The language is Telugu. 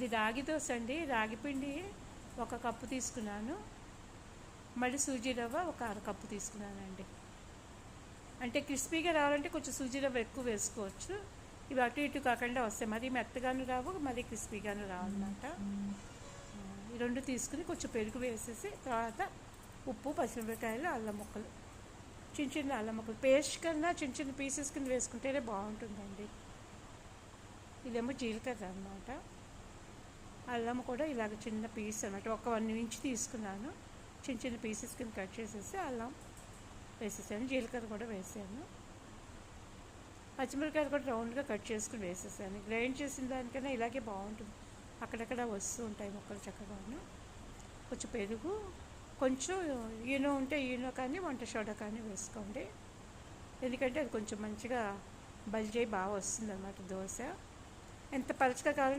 ఇది రాగి దోశ అండి. రాగి పిండి 1 కప్పు తీసుకున్నాను, మళ్ళీ సూజీ రవ్వ 1 అరకప్పు తీసుకున్నానండి. అంటే క్రిస్పీగా రావాలంటే కొంచెం సూజీ రవ్వ ఎక్కువ వేసుకోవచ్చు. ఇవి అటు ఇటు కాకుండా వస్తాయి, మరీ మెత్తగాను రావు, మరీ క్రిస్పీగాను రావన్నమాట. ఈ 2 తీసుకుని కొంచెం పెరుగు వేసేసి, తర్వాత ఉప్పు, పచ్చిమిరపకాయలు, అల్లం ముక్కలు, చిన్న చిన్న అల్లం ముక్కలు, పేస్ట్ కన్నా చిన్న చిన్న పీసెస్ కింద వేసుకుంటేనే బాగుంటుందండి. ఇదేమో జీలకర్ర అన్నమాట. అల్లం కూడా ఇలాగ చిన్న పీస్ అన్నమాట, ఒక 1 ఇంచ్ తీసుకున్నాను. చిన్న చిన్న పీసెస్ కింద కట్ చేసేసి అల్లం వేసేసాను, జీలకర్ర కూడా వేసాను, పచ్చిమిరపకాయలు కూడా రౌండ్గా కట్ చేసుకుని వేసేసాను. గ్రైండ్ చేసిన దానికన్నా ఇలాగే బాగుంటుంది, అక్కడక్కడ వస్తూ ఉంటాయి ముక్కలు చక్కగాను. కొంచెం పెరుగు, కొంచెం ఈనో ఉంటే ఈనో కానీ వంట సోడా కానీ వేసుకోండి, ఎందుకంటే అది కొంచెం మంచిగా బల్జీ బాగా వస్తుంది అన్నమాట దోశ. ఎంత పలుచగా కావాలంటే